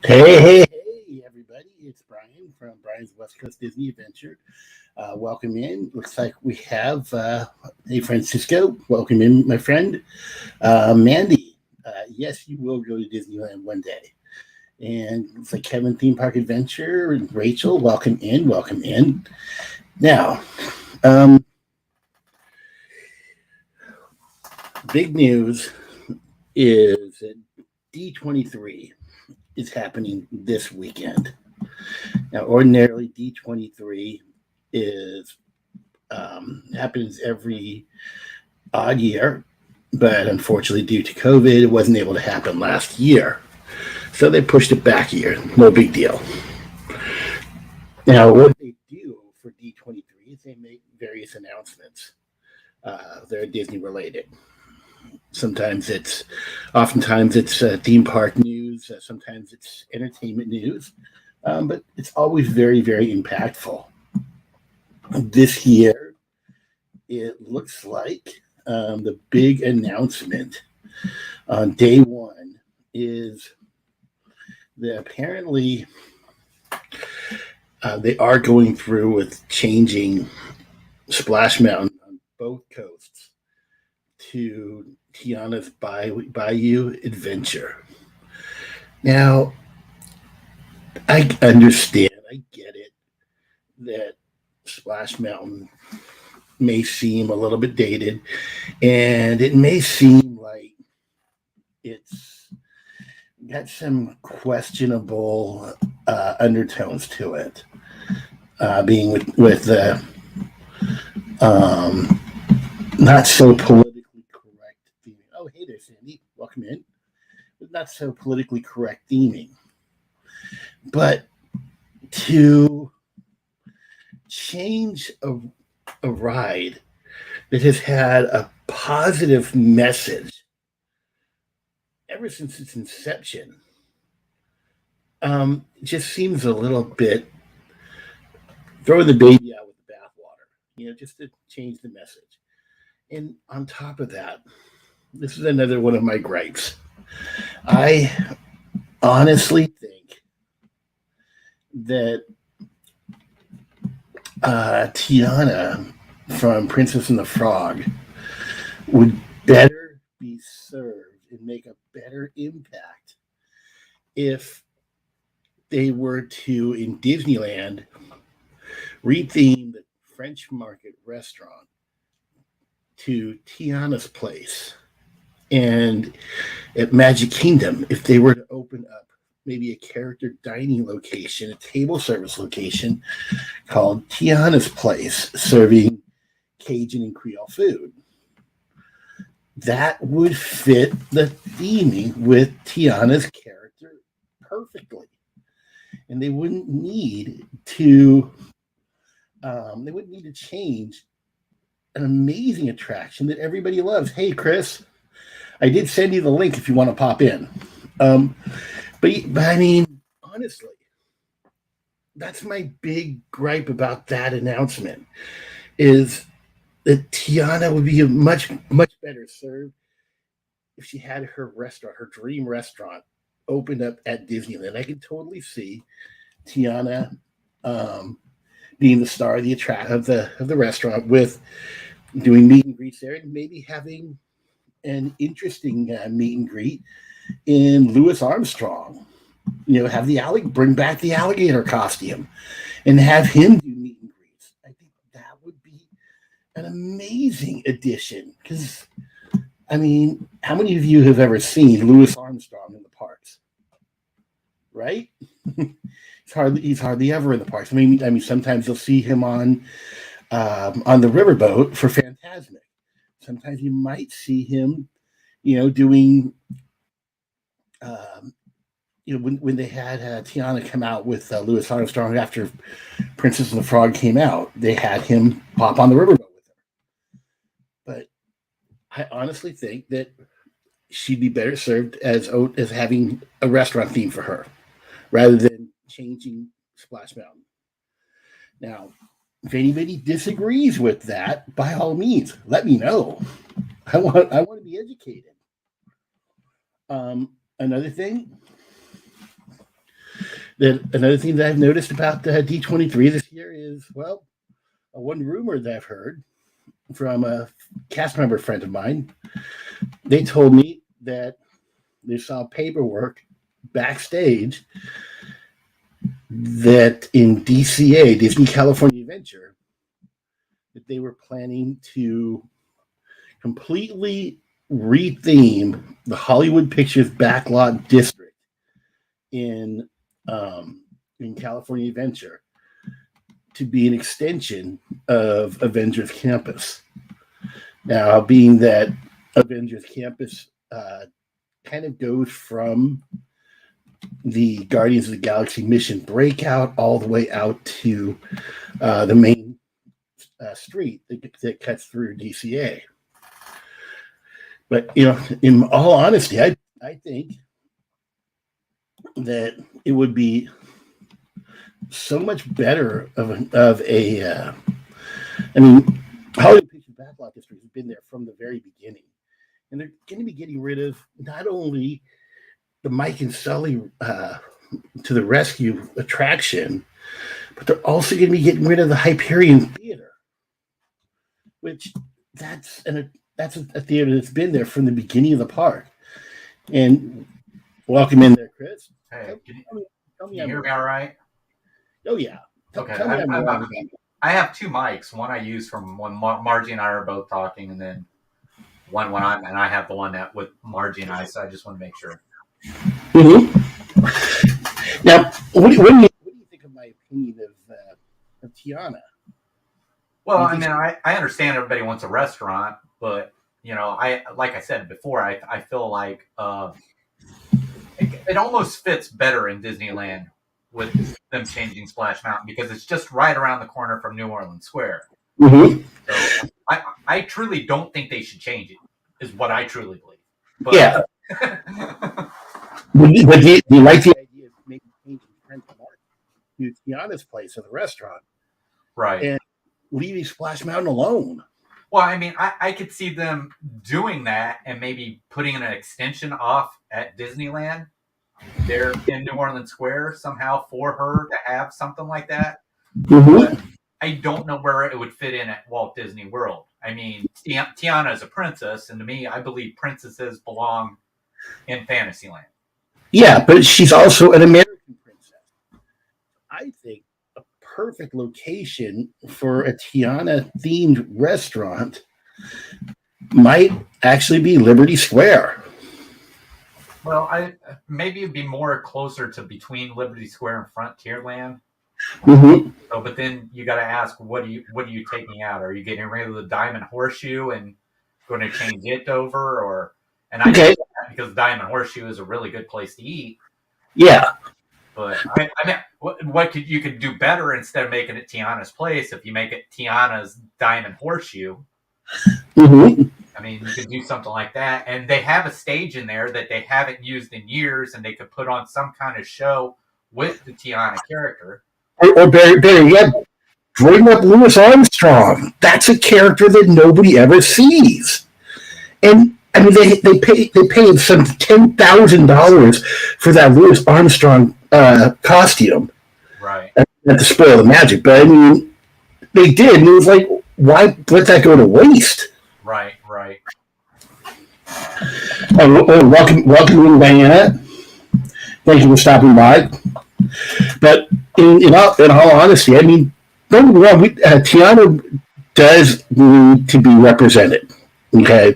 Hey, everybody. It's Brian from Brian's West Coast Disney Adventure. Welcome in. Looks like we have, hey, Francisco. Welcome in, my friend. Mandy. Yes, you will go to Disneyland one day. And it's like Kevin Theme Park Adventure and Rachel. Welcome in. Welcome in. Now, um, big news is that D23 is happening this weekend. Now, ordinarily, D23 is happens every odd year, but unfortunately, due to COVID, it wasn't able to happen last year. So they pushed it back a year. No big deal. Now, what they do for D23 is they make various announcements. They're Disney related. Oftentimes it's theme park news. Sometimes it's entertainment news, but it's always very, very impactful. This year, it looks like the big announcement on day one is that apparently they are going through with changing Splash Mountain on both coasts to Tiana's Bayou Adventure. Now, I understand, I get it, that Splash Mountain may seem a little bit dated, and it may seem like it's got some questionable undertones to it, being with the not so politically correct theming. Oh, hey there, Sandy. Welcome in. Not so politically correct theming. But to change a ride that has had a positive message ever since its inception just seems a little bit throwing the baby out with the bathwater, just to change the message. And on top of that, this is another one of my gripes. I honestly think that Tiana from Princess and the Frog would better be served and make a better impact if they were to, in Disneyland, retheme the French Market restaurant to Tiana's Place. And at Magic Kingdom, if they were to open up maybe a character dining location, a table service location called Tiana's Place, serving Cajun and Creole food, that would fit the theming with Tiana's character perfectly. And they wouldn't need to change an amazing attraction that everybody loves. Hey, Chris, I did send you the link if you want to pop in. But I mean, honestly, that's my big gripe about that announcement, is that Tiana would be much, much better served if she had her restaurant, her dream restaurant, opened up at Disneyland. I could totally see Tiana being the star of the restaurant, with doing meet and greets there, and maybe having an interesting meet and greet in Louis Armstrong. Bring back the alligator costume and have him do meet and greets. I think that would be an amazing addition, because I mean, how many of you have ever seen Louis Armstrong in the parks? Right? He's hardly ever in the parks. I mean, sometimes you'll see him on the riverboat for Fantasmic. Sometimes you might see him, doing, when they had Tiana come out with Louis Armstrong after Princess and the Frog came out, they had him pop on the riverboat with her. But I honestly think that she'd be better served as having a restaurant theme for her, rather than changing Splash Mountain. Now, if anybody disagrees with that, by all means, let me know. I want to be educated. Another thing, Another thing that I've noticed about the D23 this year is, well, one rumor that I've heard from a cast member friend of mine. They told me that they saw paperwork backstage that in DCA, Disney California Adventure, that they were planning to completely retheme the Hollywood Pictures backlot district in California Adventure to be an extension of Avengers Campus. Now, being that Avengers Campus kind of goes from the Guardians of the Galaxy mission breakout all the way out to the main street that cuts through DCA. But, in all honesty, I think that it would be so much better Hollywood Pictures Backlot District has been there from the very beginning. And they're going to be getting rid of not only the Mike and Sully to the rescue attraction, but they're also going to be getting rid of the Hyperion Theater, which that's a theater that's been there from the beginning of the park. And welcome in there, Chris. Hey, can you hear me all right? Oh, yeah. Okay. I have two mics. One I use from when Margie and I are both talking, and then one when I have the one that with Margie and I, so I just want to make sure. Mm-hmm. Now, what do you think of my opinion of Tiana? Well, I mean, I understand everybody wants a restaurant, but like I said before, I feel like it almost fits better in Disneyland with them changing Splash Mountain because it's just right around the corner from New Orleans Square. Mm-hmm. So I truly don't think they should change it, is what I truly believe. But, yeah. But do you like the idea of maybe changing to Tiana's place at the restaurant? Right. And leaving Splash Mountain alone? Well, I mean, I could see them doing that and maybe putting an extension off at Disneyland there in New Orleans Square somehow for her to have something like that. Mm-hmm. But I don't know where it would fit in at Walt Disney World. I mean, Tiana is a princess, and to me, I believe princesses belong in Fantasyland. Yeah, but she's also an American princess. I think a perfect location for a Tiana-themed restaurant might actually be Liberty Square. Well, maybe it'd be more closer to between Liberty Square and Frontierland. Mm-hmm. So, but then you got to ask, what are you taking out? Are you getting rid of the Diamond Horseshoe and going to change it over, or? And I know that because Diamond Horseshoe is a really good place to eat. Yeah. But I mean, what you could do better instead of making it Tiana's place if you make it Tiana's Diamond Horseshoe. Mm-hmm. I mean, you could do something like that. And they have a stage in there that they haven't used in years, and they could put on some kind of show with the Tiana character. Or better yet, bring up Louis Armstrong. That's a character that nobody ever sees. And I mean, they paid some $10,000 for that Louis Armstrong costume. Right. Not to spoil the magic, but I mean, they did. And it was like, why let that go to waste? Right. Welcome in, Diana. Thank you for stopping by. But in all honesty, I mean, don't get me wrong, Tiana does need to be represented. Okay.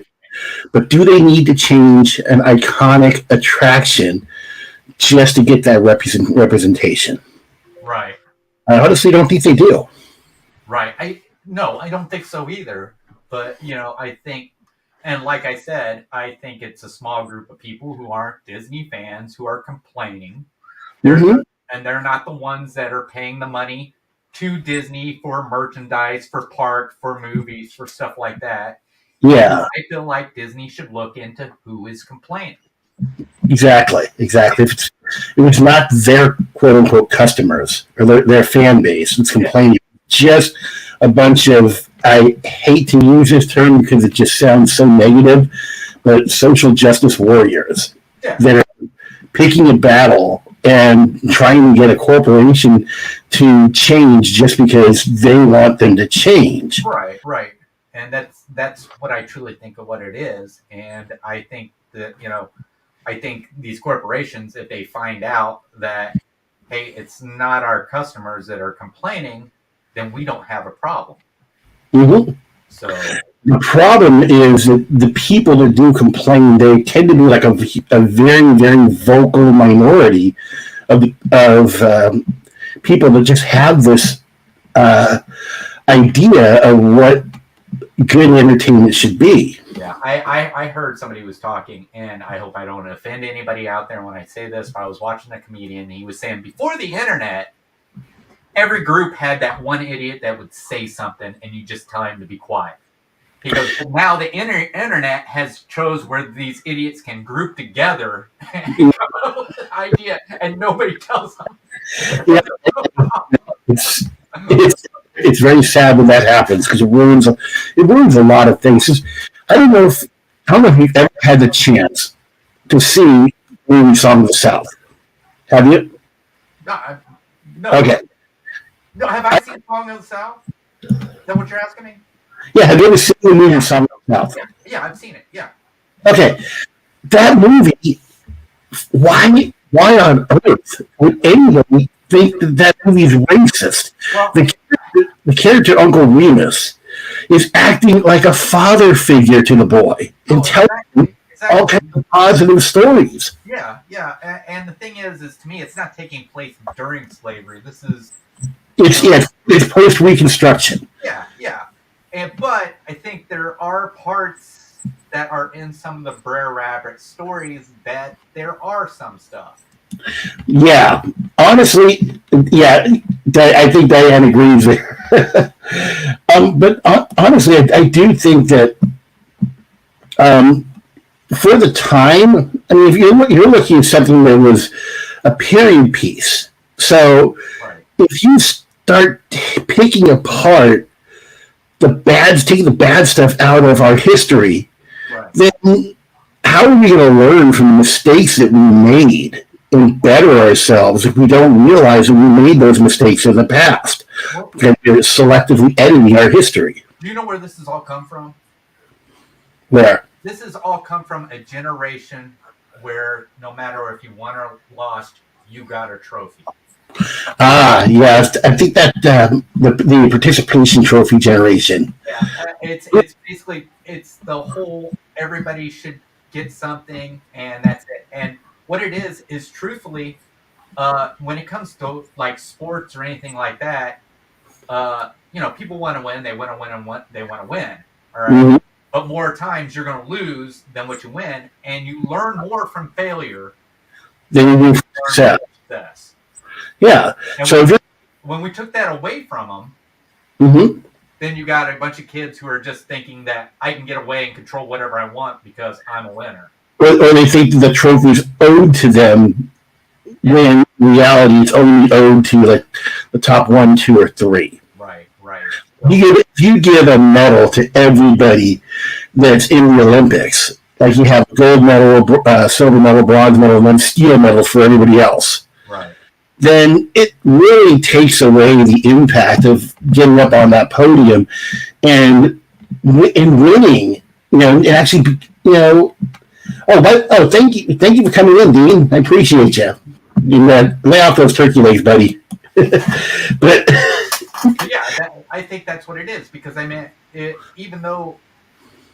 But do they need to change an iconic attraction just to get that representation? Right. I honestly don't think they do. Right. I don't think so either. But, I think, and like I said, I think it's a small group of people who aren't Disney fans who are complaining. Mm-hmm. And they're not the ones that are paying the money to Disney for merchandise, for park, for movies, for stuff like that. Yeah. I feel like Disney should look into who is complaining. Exactly. If it's not their quote-unquote customers or their fan base that's complaining, just a bunch of, I hate to use this term because it just sounds so negative, but social justice warriors that are picking a battle and trying to get a corporation to change just because they want them to change. Right. And that's what I truly think of what it is. And I think that, I think these corporations, if they find out that, hey, it's not our customers that are complaining, then we don't have a problem. Mm-hmm. So the problem is that the people that do complain, they tend to be like a very, very vocal minority of people that just have this idea of what good entertainment should be. Yeah, I heard somebody was talking, and I hope I don't offend anybody out there when I say this, but I was watching a comedian, and he was saying before the internet, every group had that one idiot that would say something, and you just tell him to be quiet. Because now the internet has chose where these idiots can group together and come up with an idea, and nobody tells them. Yeah. It's very sad when that happens because it ruins a lot of things. I don't know if you've ever had the chance to see movie Song of the South. Have you? No. Okay. No, have I seen Song of the South? Is that what you're asking me? Yeah, have you ever seen the movie Song of the South? Yeah, I've seen it. Yeah. Okay, that movie. Why on earth would anybody think that movie is racist? Well, the character Uncle Remus is acting like a father figure to the boy and telling him all kinds of positive stories. Yeah. And the thing is to me, it's not taking place during slavery. This is it's post Reconstruction. Yeah. But I think there are parts that are in some of the Brer Rabbit stories that there are some stuff. Yeah, honestly, yeah, I think Diane agrees there. But honestly, I do think that for the time, I mean, if you're looking at something that was a period piece, so if you start picking apart taking the bad stuff out of our history, then how are we going to learn from the mistakes that we made and better ourselves if we don't realize that we made those mistakes in the past? Because we're selectively editing our history. Do you know where this has all come from? Where? This has all come from a generation where no matter if you won or lost, you got a trophy. Yes, I think that the participation trophy generation. Yeah, it's basically it's the whole everybody should get something and that's it. And what it is truthfully, when it comes to like sports or anything like that, people want to win. They want to win and they want to win. All right. Mm-hmm. But more times you're going to lose than what you win, and you learn more from failure than you do from success. Yeah. And so when we took that away from them, mm-hmm. then you got a bunch of kids who are just thinking that I can get away and control whatever I want because I'm a winner. Or they think the trophy's owed to them when in reality it's only owed to like the top 1, 2, or 3. Right. You give a medal to everybody that's in the Olympics. Like you have a gold medal, silver medal, bronze medal, and then steel medals for everybody else. Right. Then it really takes away the impact of getting up on that podium and winning. And actually, thank you for coming in, Dean. I appreciate you. Lay off those turkey legs, buddy. But yeah, I think that's what it is because I mean, even though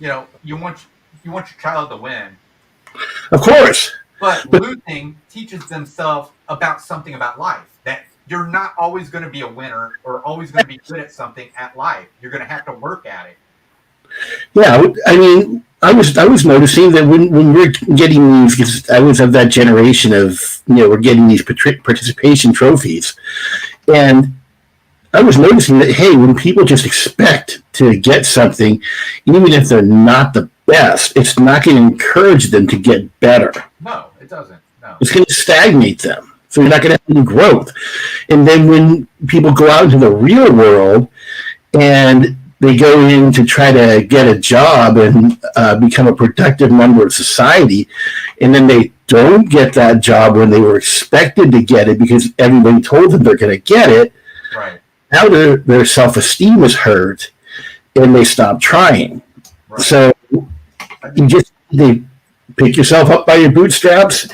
you want your child to win, of course. But losing teaches themselves about something about life, that you're not always going to be a winner or always going to be good at something at life. You're going to have to work at it. Yeah, I mean, I was noticing that when we're getting these, because I was of that generation of, we're getting these participation trophies, and I was noticing that, hey, when people just expect to get something, even if they're not the best, it's not going to encourage them to get better. No, it doesn't. No. It's going to stagnate them. So you're not going to have any growth. And then when people go out into the real world and they go in to try to get a job and become a productive member of society, and then they don't get that job when they were expected to get it because everybody told them they're going to get it. Right. Now their self-esteem is hurt, and they stop trying. Right. So they pick yourself up by your bootstraps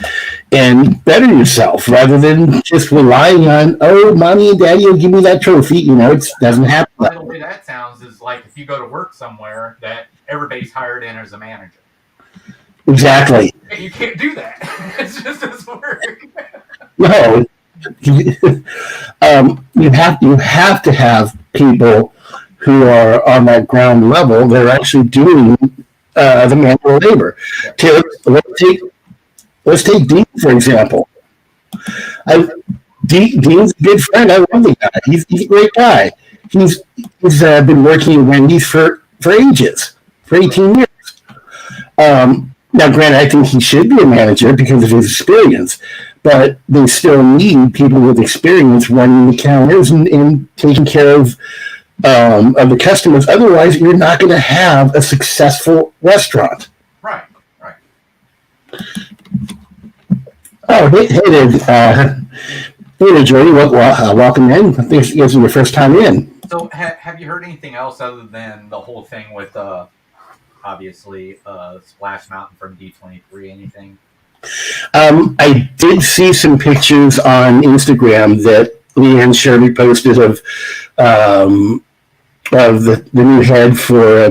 and better yourself rather than just relying on, oh, mommy and daddy will give me that trophy. It doesn't happen. By the way that sounds is like if you go to work somewhere that everybody's hired in as a manager. Exactly. You can't do that. It just doesn't work. No. You have to have people who are on that ground level. They're actually doing the manual labor. Yeah. Let's take Dean, for example. Dean's a good friend. I love the guy. He's a great guy. He's been working at Wendy's for ages, for 18 years. Now, granted, I think he should be a manager because of his experience, but they still need people with experience running the counters and taking care of the customers. Otherwise, you're not going to have a successful restaurant. Right. Oh, hey there, Jody. Welcome in. I think this is your first time in. So, have you heard anything else other than the whole thing with, obviously, Splash Mountain from D23? Anything? I did see some pictures on Instagram that Leanne Sherby posted of the new head for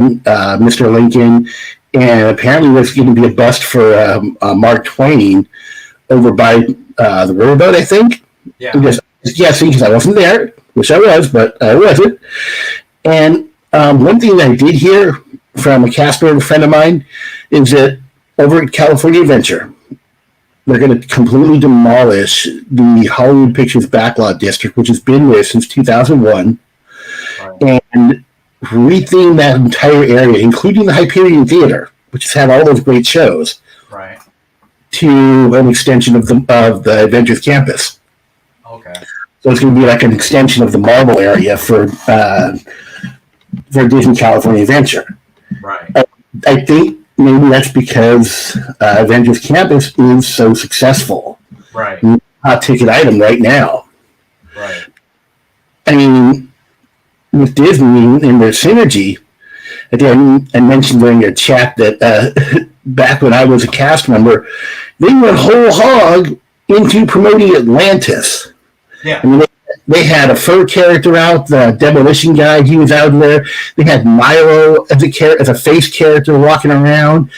Mr. Lincoln, and apparently there's going to be a bust for Mark Twain over by the riverboat, I think. Yeah. I'm just guessing because I wasn't there. Wish I was, but I wasn't. And one thing that I did hear from a cast member friend of mine is that over at California Adventure, they're going to completely demolish the Hollywood Pictures Backlot District, which has been there since 2001, right, and retheme that entire area, including the Hyperion Theater, which has had all those great shows, right, to an extension of the Adventures campus. Okay. So it's going to be like an extension of the Marvel area for Disney California Adventure. Right. I think maybe that's because Avengers Campus is so successful. Right. Hot ticket item right now. Right. I mean, with Disney and their synergy, again, I mentioned during your chat that back when I was a cast member, they went whole hog into promoting Atlantis. Yeah. I mean, they had a fur character out, the demolition guy, he was out there. They had Milo as a face character walking around.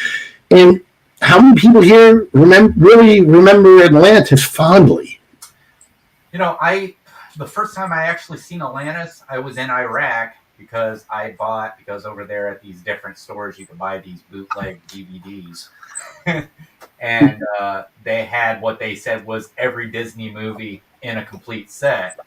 And how many people here really remember Atlantis fondly? The first time I actually seen Atlantis, I was in Iraq because over there at these different stores you could buy these bootleg DVDs. And they had what they said was every Disney movie in a complete set.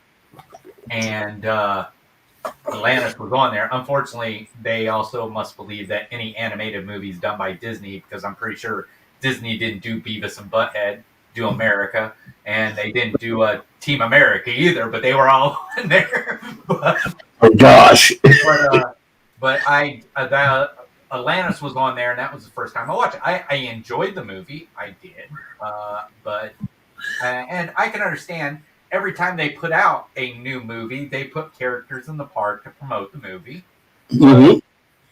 And Atlantis was on there. Unfortunately, they also must believe that any animated movies done by Disney, because I'm pretty sure Disney didn't do Beavis and Butthead, do America, and they didn't do Team America either, but they were all in there. Oh gosh! But Atlantis was on there, and that was the first time I watched it. I enjoyed the movie, I did, and I can understand. Every time they put out a new movie, they put characters in the park to promote the movie. Mm-hmm.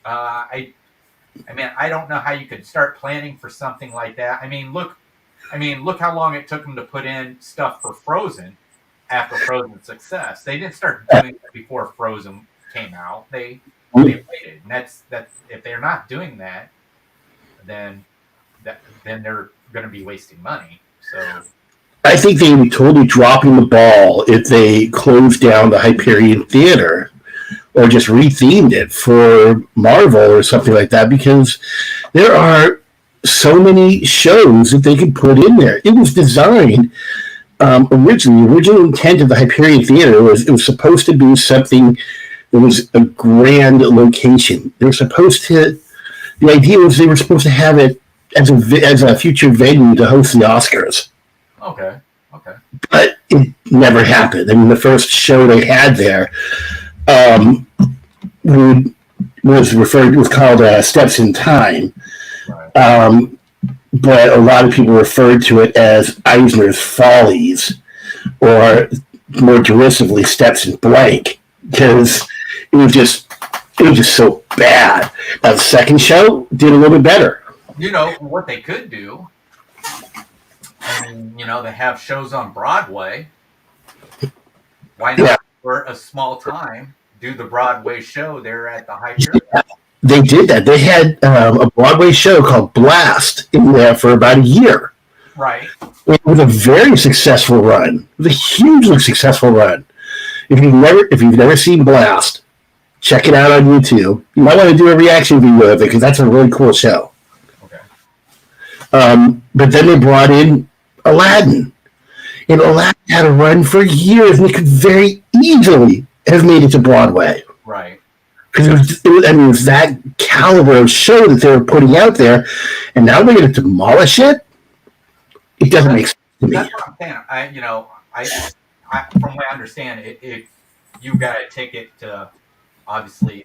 I don't know how you could start planning for something like that. Look how long it took them to put in stuff for Frozen after Frozen's success. They didn't start doing it before Frozen came out. They waited, and that's if they're not doing that, then they're going to be wasting money. So. I think they would be totally dropping the ball if they closed down the Hyperion Theater or just rethemed it for Marvel or something like that, because there are so many shows that they could put in there. It was designed originally. The original intent of the Hyperion Theater was it was supposed to be something that was a grand location. They were supposed to. The idea was they were supposed to have it as a future venue to host the Oscars. Okay. But it never happened. The first show they had there would was called Steps in Time. Right. But a lot of people referred to it as Eisner's Follies, or more derisively, Steps in Blank, because it was just so bad. Now the second show did a little bit better. You know what they could do? I mean, you know, they have shows on Broadway. Why not, for a small time, do the Broadway show there at the Hyperion? They did that. They had a Broadway show called Blast in there for about a year. Right. It was a very successful run. It was a hugely successful run. If you've never seen Blast, check it out on YouTube. You might want to do a reaction video of it because that's a really cool show. Okay. But then they brought in Aladdin. And Aladdin had a run for years, and it could very easily have made it to Broadway. Right. Because it was that caliber of show that they were putting out there, and now they're going to demolish it? It doesn't make sense to me. That's what I'm saying. I from what I understand, if you got a ticket to, obviously,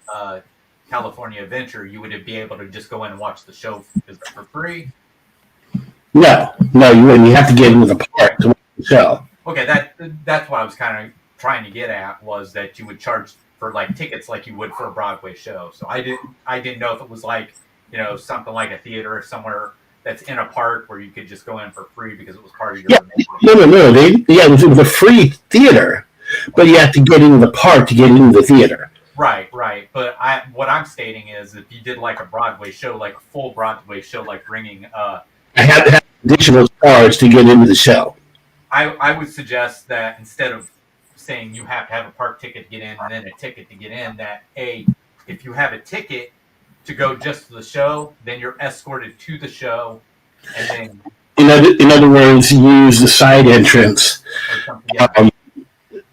California Adventure, you would be able to just go in and watch the show for free. No, you wouldn't. You have to get into the park to watch the show. Okay, that's what I was kind of trying to get at, was that you would charge for like tickets like you would for a Broadway show. So I didn't know if it was like, you know, something like a theater or somewhere that's in a park where you could just go in for free because it was part of your. No. It was a free theater, but you have to get into the park to get into the theater. Right. But what I'm stating is, if you did like a Broadway show, like a full Broadway show, like bringing I had to have additional charge to get into the show. I would suggest that instead of saying you have to have a park ticket to get in and then a ticket to get in, that if you have a ticket to go just to the show, then you're escorted to the show, and then in other words, use the side entrance that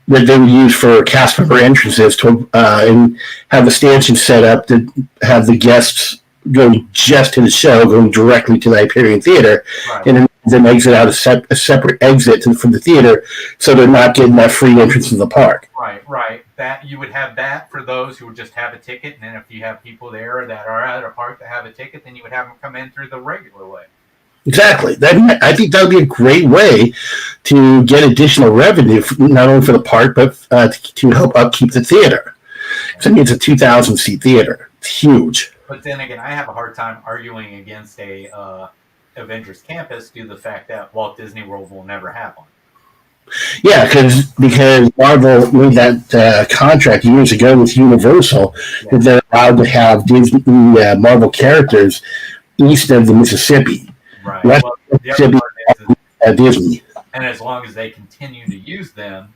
they would use for cast member entrances to and have the stanchions set up to have the guests go just to the show, going directly to the Hyperion Theater, right. And then exit out a separate exit from the theater, so they're not getting that free entrance to the park. Right. That you would have that for those who would just have a ticket, and then if you have people there that are at a park that have a ticket, then you would have them come in through the regular way. Exactly. I think that would be a great way to get additional revenue, not only for the park, but to help upkeep the theater. So, I mean, it's a 2,000-seat theater. It's huge. But then again, I have a hard time arguing against a Avengers Campus due to the fact that Walt Disney World will never have one. Yeah, because Marvel made that contract years ago with Universal, that they're allowed to have Disney Marvel characters east of the Mississippi. Right. Well, the other part is Disney. And as long as they continue to use them,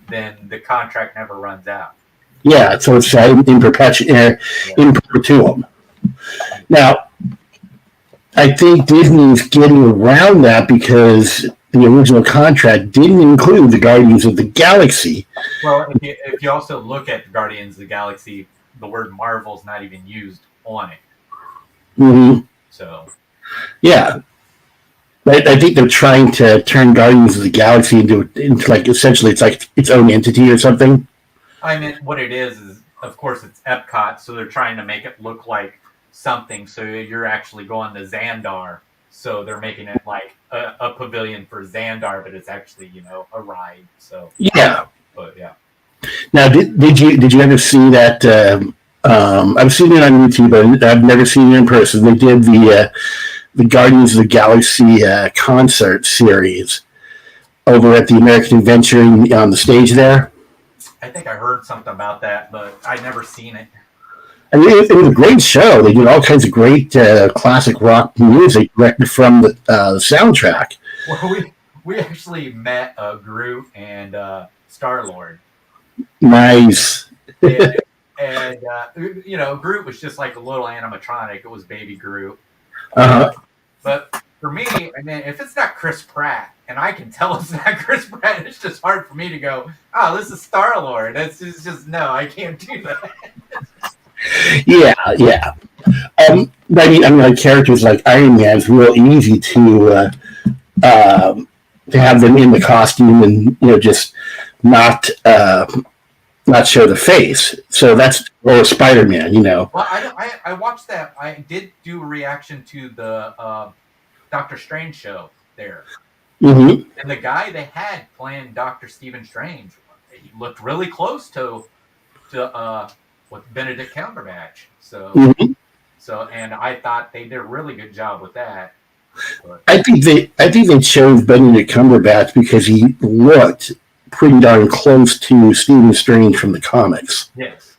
then the contract never runs out. Yeah, so it's in perpetuum. Now, I think Disney's getting around that because the original contract didn't include the Guardians of the Galaxy. Well, if you also look at the Guardians of the Galaxy, the word Marvel's not even used on it. Mm-hmm. So, yeah. I think they're trying to turn Guardians of the Galaxy into like, essentially it's like its own entity or something. I mean, what it is, of course, it's Epcot, so they're trying to make it look like something. So you're actually going to Xandar. So they're making it like a pavilion for Xandar, but it's actually, you know, a ride. So yeah. But yeah. Now, did you ever see that? I've seen it on YouTube, but I've never seen it in person. They did the Guardians of the Galaxy concert series over at the American Adventure on the stage there. I think I heard something about that, but I'd never seen it. I mean, it was a great show. They did all kinds of great classic rock music directly from the soundtrack. Well, we actually met Groot and Star-Lord. Nice. And you know, Groot was just like a little animatronic. It was baby Groot. Uh-huh. But for me, I mean, if it's not Chris Pratt, and I can tell it's not Chris Pratt, it's just hard for me to go, oh, this is Star-Lord. It's just no, I can't do that. Yeah. I mean, like characters like Iron Man is real easy to have them in the costume and, you know, just not, not show the face. So that's Spider-Man, you know. Well, I watched that. I did do a reaction to the Doctor Strange show there. Mm-hmm. And the guy they had playing Dr. Stephen Strange, he looked really close to with Benedict Cumberbatch. So, and I thought they did a really good job with that. But I think they chose Benedict Cumberbatch because he looked pretty darn close to Stephen Strange from the comics. yes.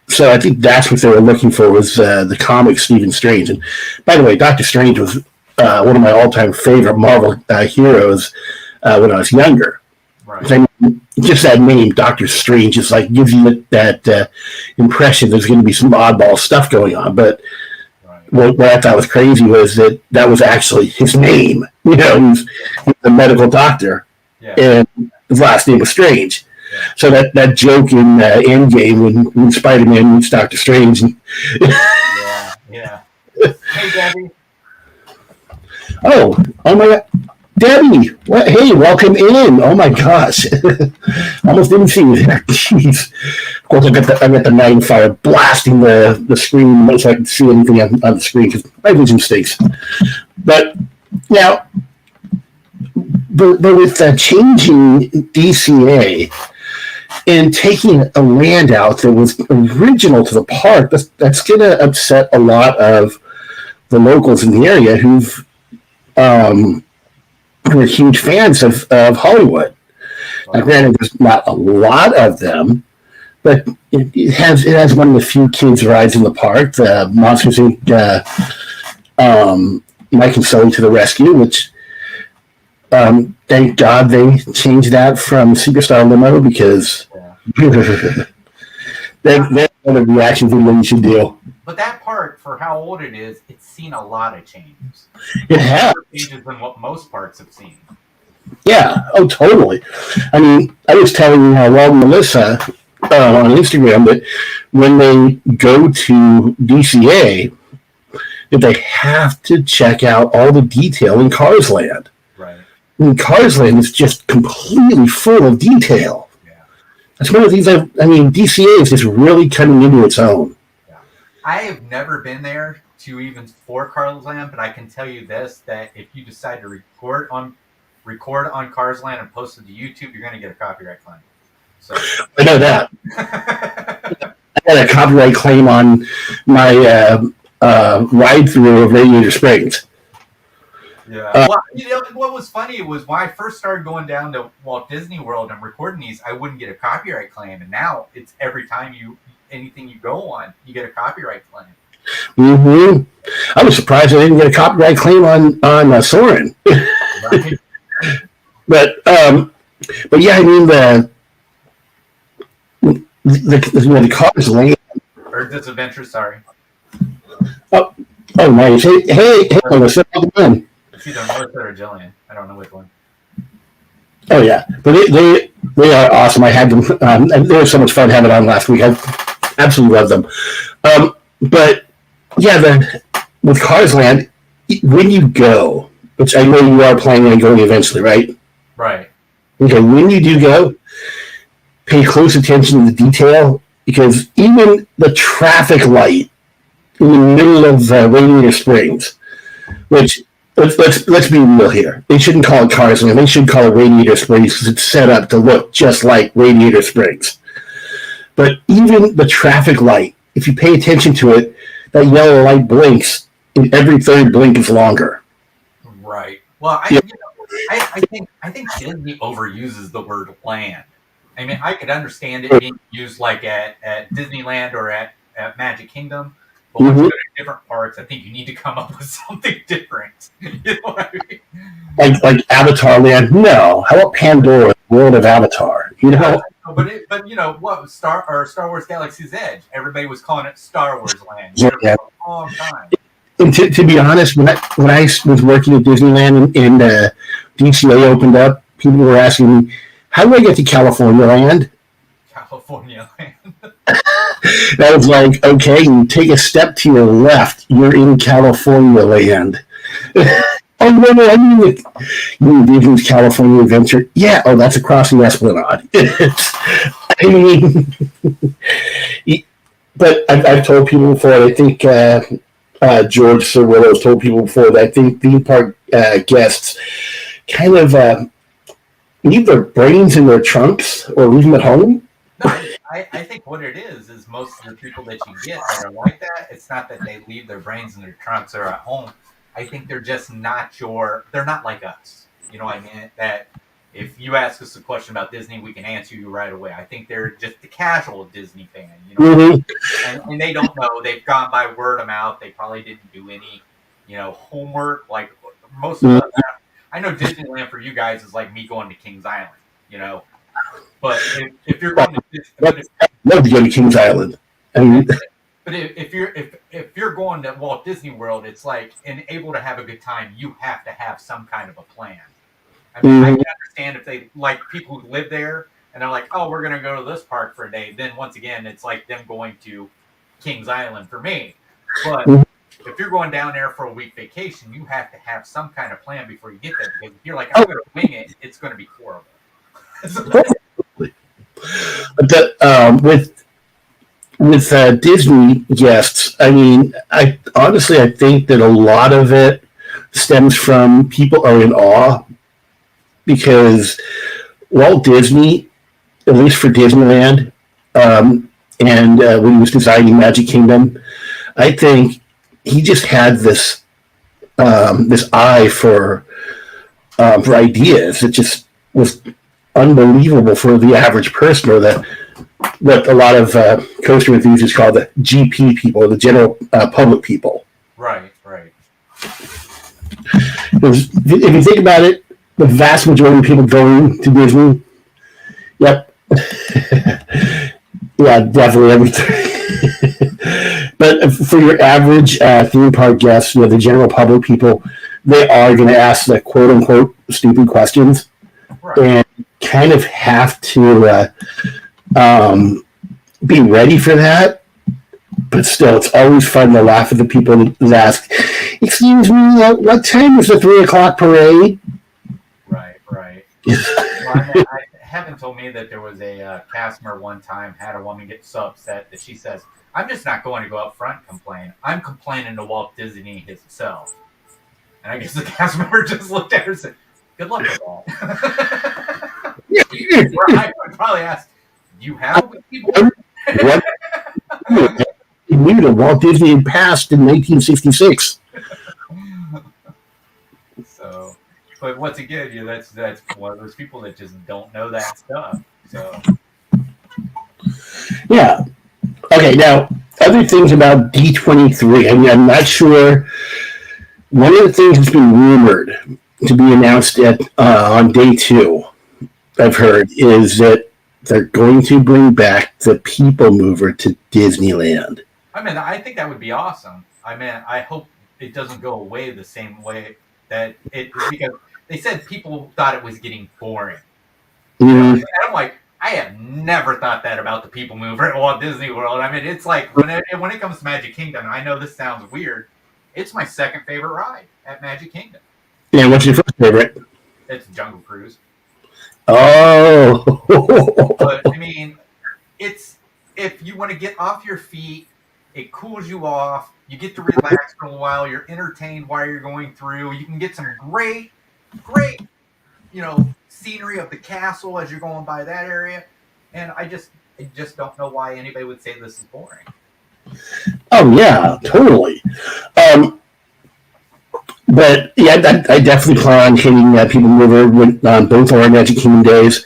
So I think that's what they were looking for was the comic Stephen Strange. And by the way, Doctor Strange was one of my all-time favorite Marvel heroes when I was younger. Right. I mean, just that name, Doctor Strange, is like gives you that impression there's going to be some oddball stuff going on. But what I thought was crazy was that was actually his name. You know, he's a medical doctor, and his last name was Strange. Yeah. So that joke in Endgame when Spider-Man meets Doctor Strange. Yeah. Hey, Debbie. Oh my God. Debbie, hey, welcome in. Oh my gosh. Almost didn't see you there. Jeez. Of course, I got the magnifier blasting the screen so I can see anything on the screen because my vision stinks. But now, but with changing DCA and taking a land out that was original to the park, that's going to upset a lot of the locals in the area who are huge fans of Hollywood. Now, granted, there's not a lot of them, but it has one of the few kids rides in the park. The Monsters Inc. Mike and Sully to the Rescue, which thank God they changed that from Superstar Limo because that's one of the reaction video you should do. But that part, for how old it is, it's seen a lot of changes. It has. More changes than what most parks have seen. Yeah. Oh, totally. I mean, I was telling Melissa on Instagram that when they go to DCA, that they have to check out all the detail in Cars Land. Right. I mean, Cars Land is just completely full of detail. Yeah. That's one of the things DCA is just really coming into its own. I have never been there to even for Cars Land, but I can tell you this, that if you decide to record on Cars Land and post it to YouTube, you're going to get a copyright claim. So I know that. I got a copyright claim on my ride through of Radiator Springs. Yeah. What was funny was when I first started going down to Walt Disney World and recording these, I wouldn't get a copyright claim, and now it's every time anything you go on, you get a copyright claim. Mm-hmm. I was surprised I didn't get a copyright claim on Soarin'. Right. But yeah, I mean the Cars Land or Disadventure, sorry. Oh, nice. Hey, Melissa, welcome in. It's either Melissa or Jillian. I don't know which one. Oh yeah, but they are awesome. I had them. And they were so much fun having on last week. I absolutely love them. But yeah, with Cars Land, when you go, which I know you are planning on going eventually, right? Right. Okay, when you do go, pay close attention to the detail because even the traffic light in the middle of Radiator Springs, which let's be real here, they shouldn't call it Cars Land. They should call it Radiator Springs because it's set up to look just like Radiator Springs. But even the traffic light, if you pay attention to it, that yellow light blinks, and every third blink is longer. Right. Well, I think Disney overuses the word land. I mean, I could understand it being used like at Disneyland or at Magic Kingdom, but once you go to different parts, I think you need to come up with something different. You know what I mean? Like Avatar Land? No. How about Pandora, World of Avatar? You know. But you know what? Star Wars Galaxy's Edge. Everybody was calling it Star Wars Land Yeah. for a long time. And to be honest, when I was working at Disneyland and DCA opened up, people were asking me, "How do I get to California Land?" California Land. That was like, okay, you take a step to your left, you're in California Land. Oh no, I mean, you mean Disney's California Adventure? Yeah. Oh, that's across the Esplanade. I mean, but I've told people before. I think George Cerullo's told people before that I think theme park guests kind of leave their brains in their trunks or leave them at home. No, I think what it is most of the people that you get that are like that, it's not that they leave their brains in their trunks or at home. I think they're just they're not like us. You know what I mean? That if you ask us a question about Disney, we can answer you right away. I think they're just the casual Disney fan, you know, and they don't know. They've gone by word of mouth. They probably didn't do any, homework. Like most of us, I know Disneyland for you guys is like me going to Kings Island, But if you're going to, love to go to Kings Island. I mean, but if you're going to Walt Disney World, it's like, and able to have a good time, you have to have some kind of a plan. I mean, I can understand if they like people who live there and they're like, oh, we're going to go to this park for a day. Then once again, it's like them going to Kings Island for me. But if you're going down there for a week vacation, you have to have some kind of plan before you get there. Because if you're like, I'm going to wing it, it's going to be horrible. But with Disney guests, I mean, I think that a lot of it stems from people are in awe because Walt Disney, at least for Disneyland, and when he was designing Magic Kingdom, I think he just had this eye for ideas. It just was unbelievable for the average person, or what a lot of coaster enthusiasts call the GP people, the general public people. Right. If you think about it, the vast majority of people going to Disney, yep, yeah, definitely everything. But for your average theme park guests, the general public people, they are going to ask the quote unquote stupid questions, right, and kind of have to be ready for that. But still, it's always fun to laugh at the people that ask, excuse me, what time is the 3:00 parade? Right. Well, Heaven told me that there was a cast member one time had a woman get so upset that she says, I'm just not going to go up front and complain. I'm complaining to Walt Disney himself. And I guess the cast member just looked at her and said, good luck with that. Where I would probably ask, do you have a keyboard? We knew that Walt Disney had passed in 1966. So, but once again, that's one of those people that just don't know that stuff. So, yeah. Okay, now other things about D23. I mean, I'm not sure. One of the things that's been rumored to be announced on day 2, I've heard, is that they're going to bring back the People Mover to Disneyland. I mean, I think that would be awesome. I mean, I hope it doesn't go away the same way that because they said people thought it was getting boring. Mm-hmm. And I'm like, I have never thought that about the People Mover at Walt Disney World. I mean, it's like when it comes to Magic Kingdom, I know this sounds weird. It's my second favorite ride at Magic Kingdom. Yeah, what's your first favorite? It's Jungle Cruise. Oh. But I mean, it's if you want to get off your feet, it cools you off. You get to relax for a while. You're entertained while you're going through. You can get some great, scenery of the castle as you're going by that area. And I just don't know why anybody would say this is boring. Oh yeah, totally. But yeah, I definitely plan on hitting People Mover on both of our Magic Kingdom days.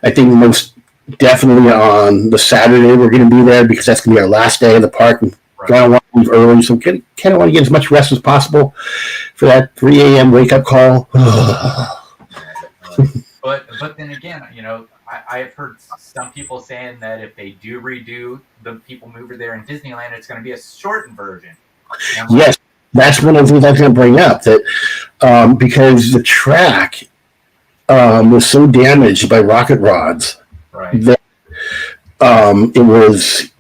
I think most definitely on the Saturday we're going to be there because that's going to be our last day of the park. Right. Kind of want to leave early, so kind of want to get as much rest as possible for that 3 a.m. wake up call. But then again, I've heard some people saying that if they do redo the People Mover there in Disneyland, it's going to be a shortened version. Yes, that's one of the things I was going to bring up. That because the track was so damaged by rocket rods, right, that it was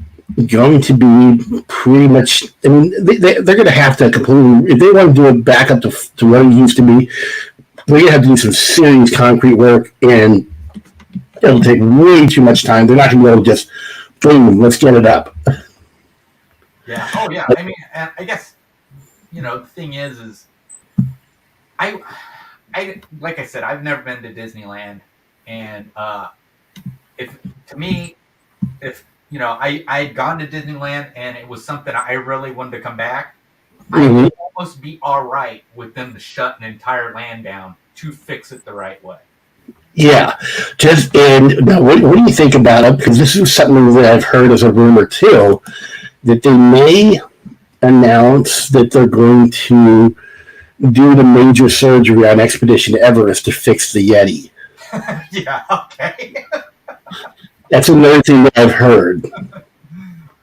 going to be pretty much. I mean, they're going to have to completely, if they want to do it back up to what it used to be, they're going to have to do some serious concrete work, and it'll take way too much time. They're not going to be able to just boom, let's get it up. Yeah. Oh, yeah. I mean, I guess the thing is I like I said, I've never been to Disneyland, and if I'd gone to Disneyland and it was something I really wanted to come back, I would almost be all right with them to shut an entire land down to fix it the right way. Yeah, and now what do you think about it? Because this is something that I've heard as a rumor too, that they may announce that they're going to do the major surgery on Expedition Everest to fix the Yeti. Yeah. Okay. That's another thing that I've heard.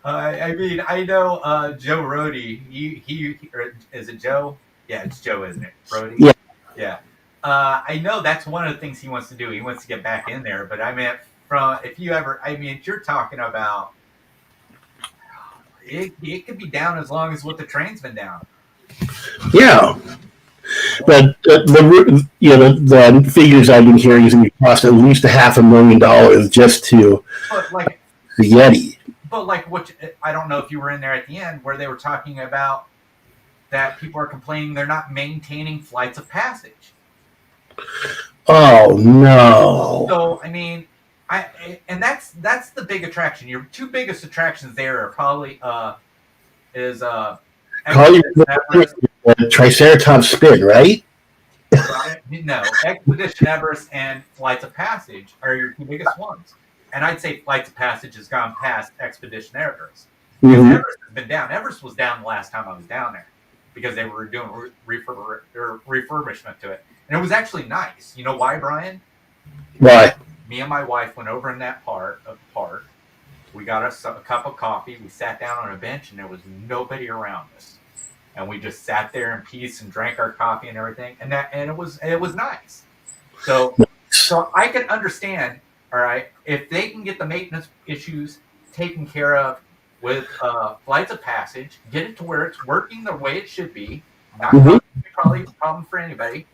I mean, I know Joe Rohde. He is it Joe? Yeah, it's Joe, isn't it? Rohde. Yeah. Yeah. I know that's one of the things he wants to do. He wants to get back in there. But I mean, if you're talking about it could be down as long as what the train's been down. Yeah. But the figures I've been hearing is going to cost at least $500,000 just to the Yeti. But I don't know if you were in there at the end where they were talking about that people are complaining they're not maintaining flights of passage. Oh no! So I mean, and that's the big attraction. Your two biggest attractions there are probably Triceratops spin, right? No, Expedition Everest and Flights of Passage are your two biggest ones. And I'd say Flights of Passage has gone past Expedition Everest. Because Everest has been down. Everest was down the last time I was down there because they were doing refurbishment to it. And it was actually nice. You know why, Brian? Why? Me and my wife went over in that part of the park. We got us a cup of coffee. We sat down on a bench, and there was nobody around us. And we just sat there in peace and drank our coffee and everything. And it was nice. So I can understand, all right, if they can get the maintenance issues taken care of with Flights of Passage, get it to where it's working the way it should be, not probably a problem for anybody,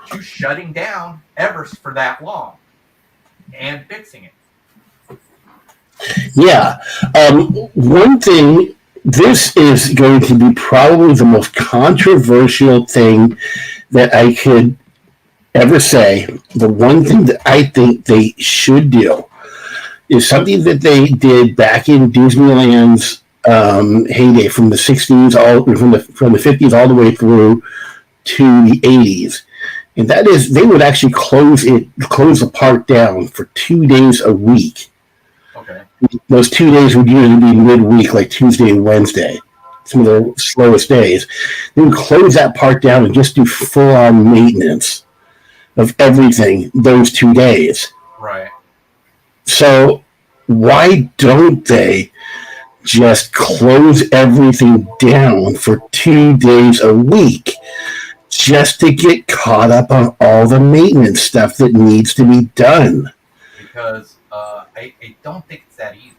to shutting down Everest for that long and fixing it. Yeah. One thing, this is going to be probably the most controversial thing that I could ever say. The one thing that I think they should do is something that they did back in Disneyland's heyday, from the 60s, from the 50s all the way through to the 80s. And that is, they would actually close the park down for 2 days a week. Okay. Those 2 days would usually be midweek, like Tuesday and Wednesday, some of the slowest days. They would close that park down and just do full-on maintenance of everything those 2 days. Right. So why don't they just close everything down for 2 days a week, just to get caught up on all the maintenance stuff that needs to be done? Because I don't think it's that easy.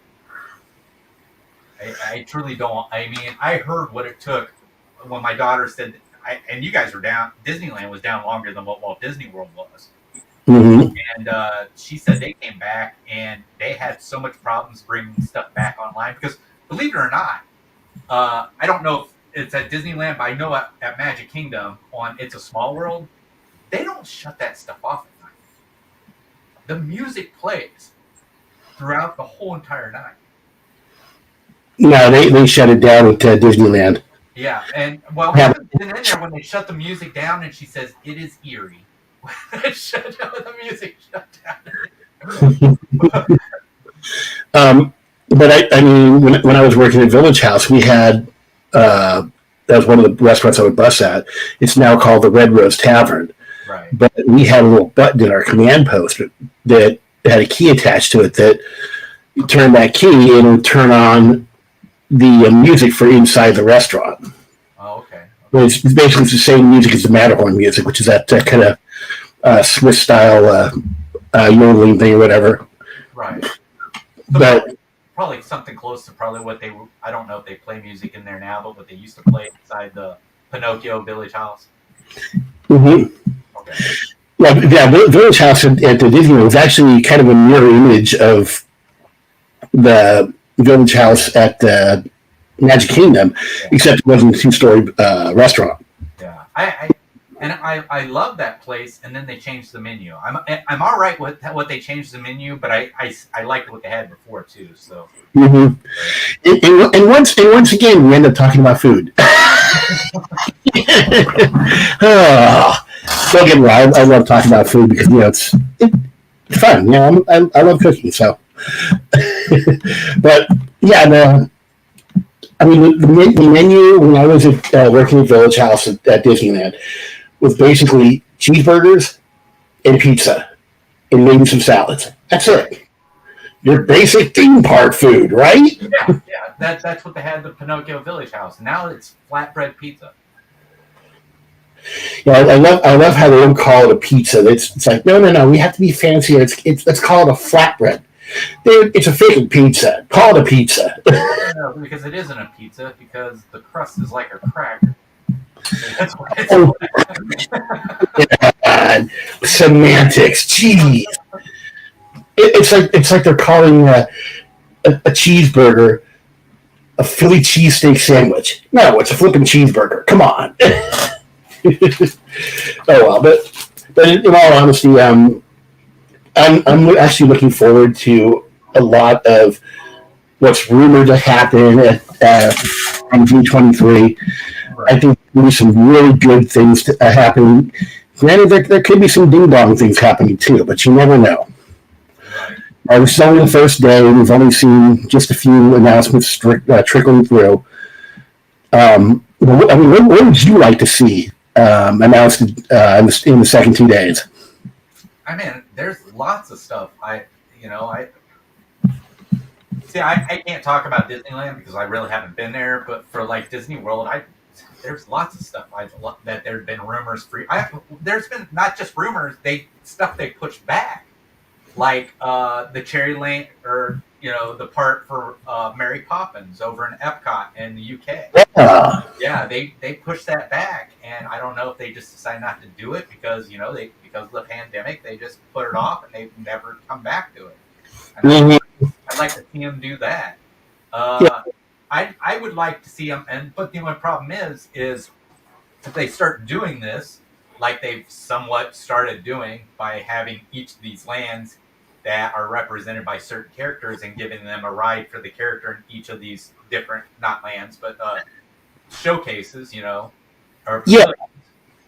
I truly don't. I mean, I heard what it took when my daughter said, and you guys were down, Disneyland was down longer than what Walt Disney World was. Mm-hmm. And she said they came back and they had so much problems bringing stuff back online because, believe it or not, I don't know if it's at Disneyland, but I know at Magic Kingdom on It's a Small World, they don't shut that stuff off at night. The music plays throughout the whole entire night. No, they shut it down at Disneyland. Yeah, and we haven't been in there when they shut the music down, and she says it is eerie. The music shut down. But I mean, when I was working at Village House, we had that was one of the restaurants I would bus at. It's now called the Red Rose Tavern. Right. But we had a little button in our command post that had a key attached to it that you turn that key and it would turn on the music for inside the restaurant. Oh, okay. It's basically the same music as the Matterhorn music, which is that kind of Swiss style yodeling thing or whatever. Right. But probably something close to probably what they. I don't know if they play music in there now, but what they used to play inside the Pinocchio Village House. Mm-hmm. Okay. Well, yeah, Village House at the Disneyland was actually kind of a mirror image of the Village House at the Magic Kingdom, except it wasn't a two-story restaurant. Yeah, I love that place, and then they changed the menu. I'm all right with what they changed the menu, but I liked what they had before too. So. Mm-hmm. And once again, we end up talking about food. Oh, don't get me wrong, I love talking about food because it's fun. I love cooking. So, but yeah, the menu when I was working at Village House at Disneyland was basically cheeseburgers and pizza and maybe some salads. That's it. Your basic theme park food, right? Yeah. That's what they had at the Pinocchio Village House. Now it's flatbread pizza. Yeah, I love how they don't call it a pizza. It's like no, we have to be fancier. Let's call it a flatbread. Dude, it's a freaking pizza. Call it a pizza. No, because it isn't a pizza because the crust is like a cracker. That's what it's God. Semantics. Jeez. It's like they're calling a cheeseburger a Philly cheesesteak sandwich. No, it's a flipping cheeseburger. Come on. Oh well, but in all honesty, I'm actually looking forward to a lot of what's rumored to happen at on D23. Right. I think there'll be some really good things happening. Granted, there could be some ding dong things happening too, but you never know. This is only the first day. We've only seen just a few announcements trickling through. What would you like to see announced in the second 2 days? I mean, there's lots of stuff. I can't talk about Disneyland because I really haven't been there. But for like Disney World, there's lots of stuff that there've been rumors for. There's been not just rumors, stuff they pushed back. Like the Cherry Lane, or the part for Mary Poppins over in Epcot in the UK. Yeah, they pushed that back, and I don't know if they just decided not to do it because because of the pandemic, they just put it off and they've never come back to it. And I'd like to see them do that. I would like to see them, but the only problem is if they start doing this, like they've somewhat started doing by having each of these lands that are represented by certain characters and giving them a ride for the character in each of these different, not lands, but showcases, or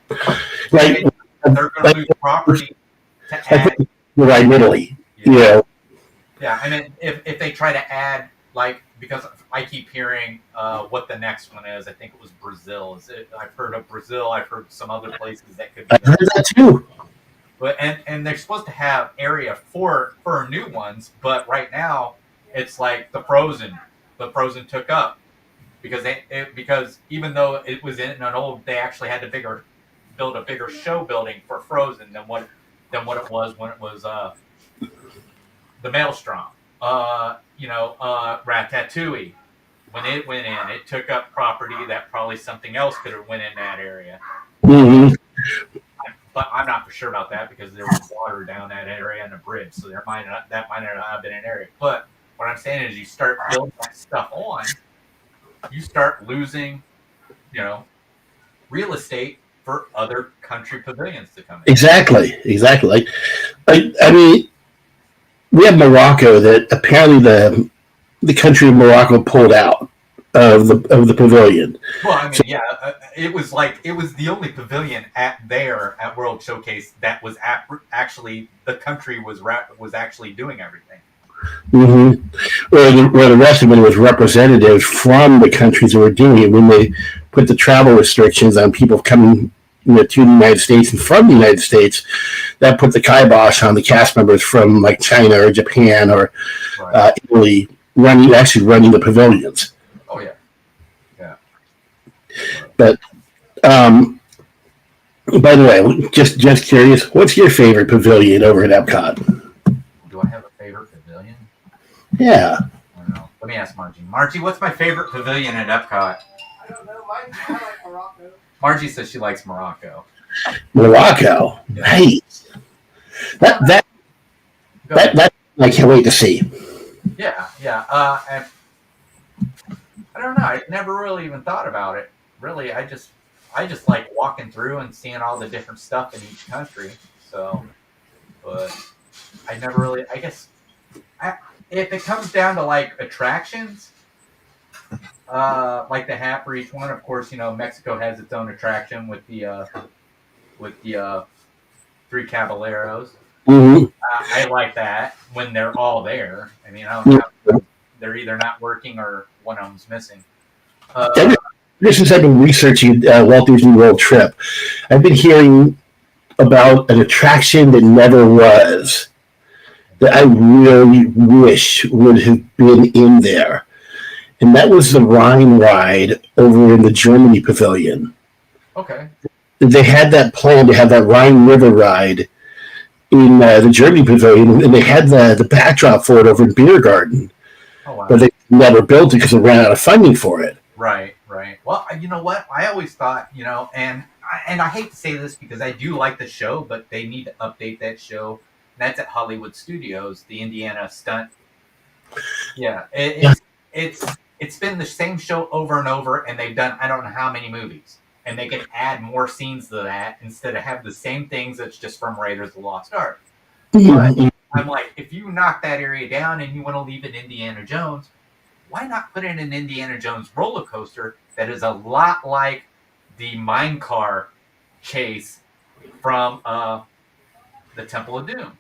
like they're going to lose property to add. Right, Italy. Yeah. Yeah, I mean, if they try to add, like, because I keep hearing what the next one is. I think it was Brazil. I've heard of Brazil. I've heard some other places that could be. I heard that too. But and they're supposed to have area for new ones, but right now it's like the Frozen took up because even though it was in an old, they actually had to build a bigger show building for Frozen than what it was when it was the Maelstrom. Ratatouille, when it went in, it took up property that probably something else could have went in that area. Mm-hmm. But I'm not for sure about that because there was water down that area and a bridge, so that might not have been an area. But what I'm saying is, you start building that stuff on, you start losing, real estate for other country pavilions to come in. Exactly. I mean, we have Morocco that apparently the country of Morocco pulled out of the pavilion. Well, I mean, it was the only pavilion at World Showcase that was actually the country was actually doing everything. Mm-hmm. Where the rest of it was representatives from the countries that were doing it. When they put the travel restrictions on people coming to the United States and from the United States, that put the kibosh on the cast members from like China or Japan or Italy running the pavilions. Oh yeah. But by the way, just curious, what's your favorite pavilion over at Epcot? Do I have a favorite pavilion? Yeah. I don't know. Let me ask Margie. Margie, what's my favorite pavilion at Epcot? I don't know. I like Morocco. Margie says she likes Morocco. Morocco, Yeah. nice. That I can't wait to see. Yeah. And I don't know. I never really even thought about it. Really, I just like walking through and seeing all the different stuff in each country. So, but I never really. I guess if it comes down to like attractions, like they have for each one. Of course, Mexico has its own attraction with the Three Caballeros. Mm-hmm. I like that when they're all there. I mean, I don't have, they're either not working or one of them's missing. Ever since I've been researching Walt Disney World Trip, I've been hearing about an attraction that never was, that I really wish would have been in there. And that was the Rhine ride over in the Germany Pavilion. Okay. They had that plan to have that Rhine River ride in the Germany Pavilion, and they had the backdrop for it over in Beer Garden. Oh, wow. But they never built it because they ran out of funding for it. Right. Well, you know what? I always thought, and I hate to say this because I do like the show, but they need to update that show. And that's at Hollywood Studios, the Indiana stunt. Yeah, it's been the same show over and over, and they've done I don't know how many movies, and they can add more scenes to that instead of have the same things that's just from Raiders of the Lost Ark. But I'm like, if you knock that area down and you want to leave it Indiana Jones, why not put in an Indiana Jones roller coaster that is a lot like the mine car chase from the Temple of Doom?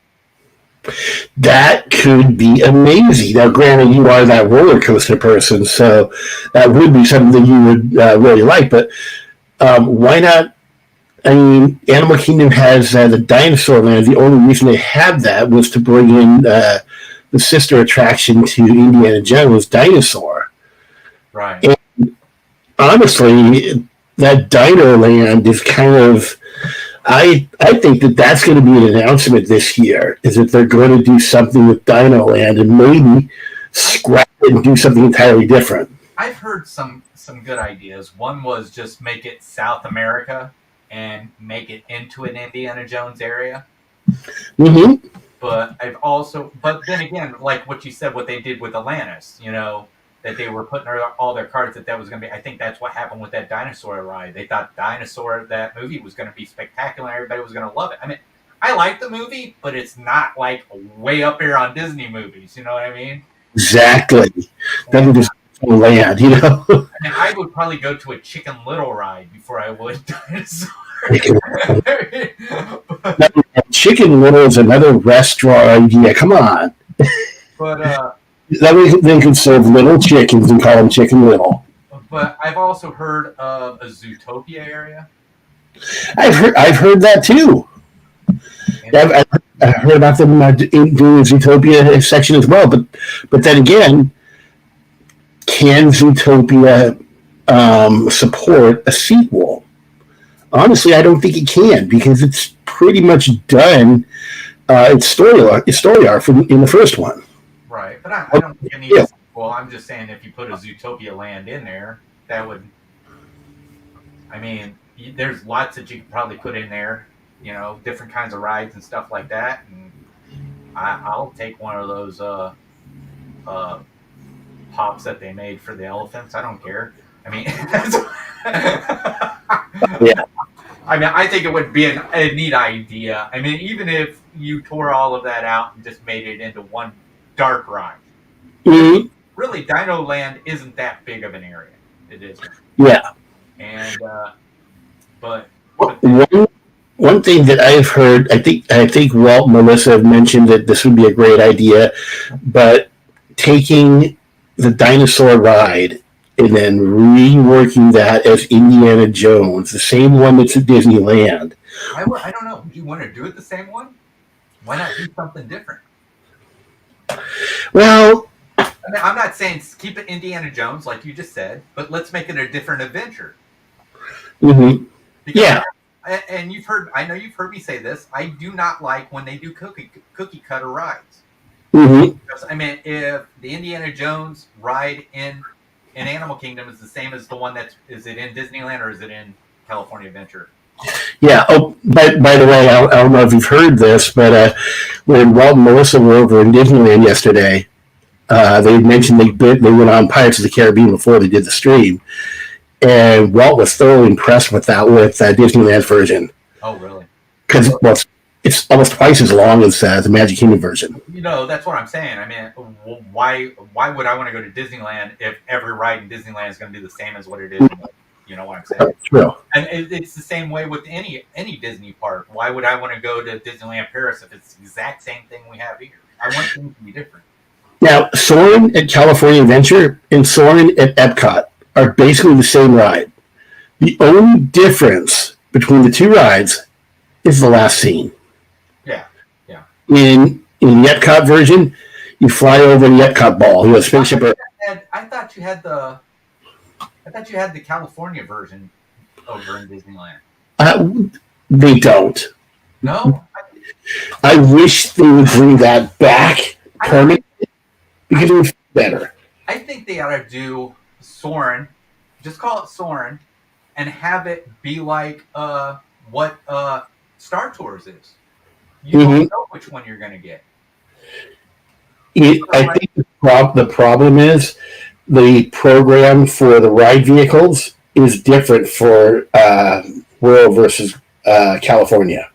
That could be amazing. Now, granted, you are that roller coaster person, so that would be something that you would really like. But why not? I mean, Animal Kingdom has the Dinosaur Land. The only reason they had that was to bring in the sister attraction to Indiana Jones, Dinosaur. Right. And honestly, that Dino Land is kind of. I think that's going to be an announcement this year, is that they're going to do something with Dino Land and maybe scrap it and do something entirely different. I've heard some good ideas. One was just make it South America and make it into an Indiana Jones area. Mm-hmm. But then again, like what you said, what they did with Atlantis, that they were putting all their cards that was going to be. I think that's what happened with that dinosaur ride. They thought that movie was going to be spectacular. Everybody was going to love it. I mean, I like the movie, but it's not like way up here on Disney movies. You know what I mean? Exactly. Doesn't just land, I mean, I would probably go to a Chicken Little ride before I would dinosaur. Chicken Little is another restaurant idea. Come on. But that way they can serve little chickens and call them Chicken Little. But I've also heard of a Zootopia area. I've heard that too. I've heard about them doing a Zootopia section as well. But then again, can Zootopia support a sequel? Honestly, I don't think it can, because it's pretty much done its story arc in the first one. Right, but I don't think it needs a sequel. I'm just saying if you put a Zootopia land in there, that would. I mean, there's lots that you could probably put in there, different kinds of rides and stuff like that. And I'll take one of those pops that they made for the elephants. I don't care. I mean, yeah. I mean, I think it would be a neat idea. I mean, even if you tore all of that out and just made it into one dark ride. Mm-hmm. Really, Dino Land isn't that big of an area. It isn't. Yeah. And but one thing that I've heard, I think Walt and Melissa have mentioned that this would be a great idea, but taking the dinosaur ride and then reworking that as Indiana Jones, the same one that's at Disneyland. I don't know. Do you want to do it the same one? Why not do something different? Well, I mean, I'm not saying keep it Indiana Jones like you just said, but let's make it a different adventure. Mm-hmm. Yeah. And I know you've heard me say this. I do not like when they do cookie cutter rides. Mm-hmm. Because, I mean, if the Indiana Jones ride in Animal Kingdom is the same as the one is it in Disneyland or is it in California Adventure? Yeah. Oh, by the way, I don't know if you've heard this, but when Walt and Melissa were over in Disneyland yesterday, they mentioned they went on Pirates of the Caribbean before they did the stream, and Walt was thoroughly impressed with Disneyland's version Oh, really? because it's almost twice as long as the Magic Kingdom version. That's what I'm saying. I mean, why would I want to go to Disneyland if every ride in Disneyland is going to be the same as what it is? You know what I'm saying? True. And it's the same way with any Disney park. Why would I want to go to Disneyland Paris if it's the exact same thing we have here? I want things to be different. Now, Soarin' at California Adventure and Soarin' at Epcot are basically the same ride. The only difference between the two rides is the last scene. Yeah. In the Epcot version, you fly over the Epcot ball. A spaceship. I thought you had the California version over in Disneyland. They don't. No. I wish they would bring that back permanently because it would feel better. I think they ought to do Soarin', just call it Soarin', and have it be like what Star Tours is. You don't know which one you're going to get. I think the problem is the program for the ride vehicles is different for World versus California.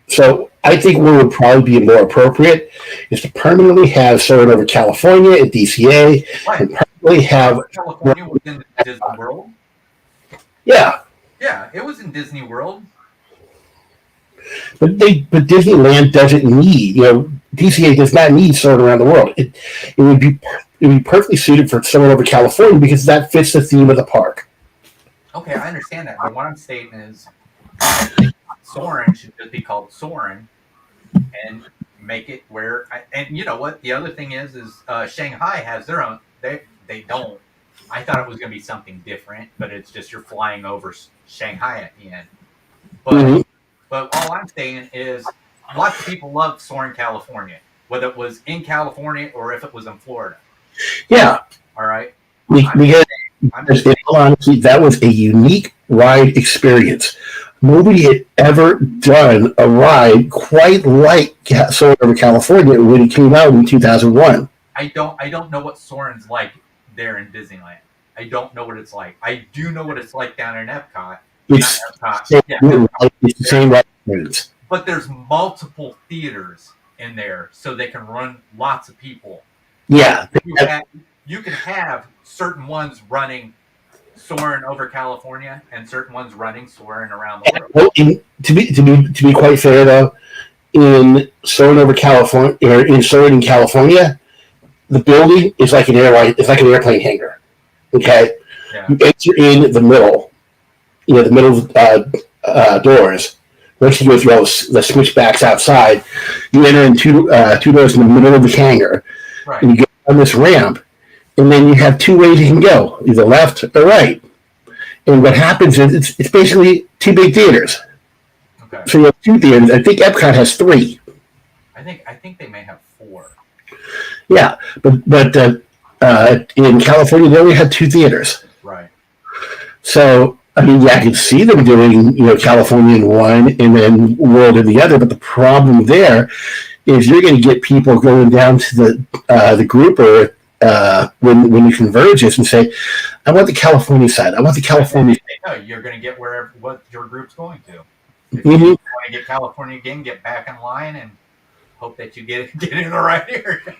So I think what would probably be more appropriate is to permanently have Soarin' over California at DCA, right. And permanently have California within Disney World. Yeah, it was in Disney World. but Disneyland doesn't need, DCA does not need Soarin' around the world. It would be perfectly suited for Soarin' over California because that fits the theme of the park. Okay, I understand that, but what I'm stating is Soarin' should just be called Soarin' and make it where. And you know what? The other thing is Shanghai has their own. They don't. I thought it was going to be something different, but it's just you're flying over Shanghai at the end. But all I'm saying is lots of people love Soarin' California, whether it was in California or if it was in Florida. Yeah. All right. Because in all honesty, that was a unique ride experience. Nobody had ever done a ride quite like Soarin' over California when it came out in 2001. I don't know what Soarin's like there in Disneyland. I don't know what it's like. I do know what it's like down in Epcot. It's Epcot. It's the same ride experience. But there's multiple theaters in there, so they can run lots of people. Yeah. You can have certain ones running Soarin' over California and certain ones running Soarin' around the world. Well, to be quite fair though, in Soarin' over California or in Soarin' in California, the building is like an airline. It's like an airplane hangar. Okay, Yeah. You enter in the middle. The middle doors. Once you go through all the switchbacks outside, you enter in two doors in the middle of the hangar, Right. and you go on this ramp, and then you have two ways you can go, either left or right. And what happens is it's basically two big theaters. Okay. So you have two theaters. I think Epcot has three. I think they may have 4. Yeah, but in California they only had two theaters. Right. So I mean, I can see them doing California in one and then World in the other. But the problem there is you're going to get people going down to the grouper when you converge this and say, I want the California side. I want the California. No, you're going to get what your group's going to. If you want to get California again, get back in line and hope that you get in the right area.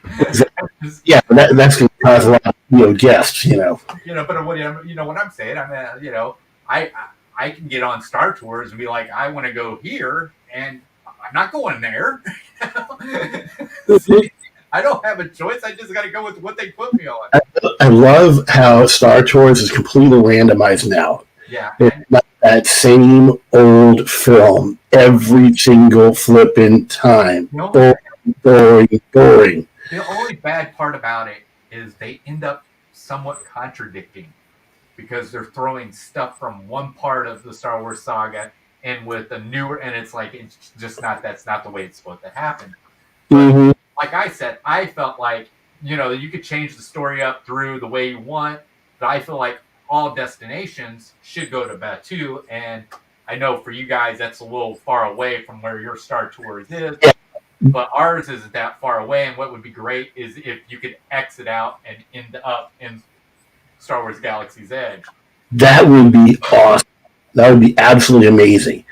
Yeah, that's going to cause a lot of guests. But what I'm saying. I mean, I can get on Star Tours and be like, I want to go here, and I'm not going there. I don't have a choice. I just got to go with what they put me on. I love how Star Tours is completely randomized now. Yeah. It's not that same old film every single flipping time. No. Boring. The only bad part about it is they end up somewhat contradicting because they're throwing stuff from one part of the Star Wars saga in with the newer, and it's just not, that's not the way it's supposed to happen. Mm-hmm. like I said, I felt like, you could change the story up through the way you want, but I feel like all destinations should go to Batu. And I know for you guys, that's a little far away from where your Star Tours is, but ours isn't that far away. And what would be great is if you could exit out and end up in Star Wars Galaxy's Edge. That would be awesome. That would be absolutely amazing.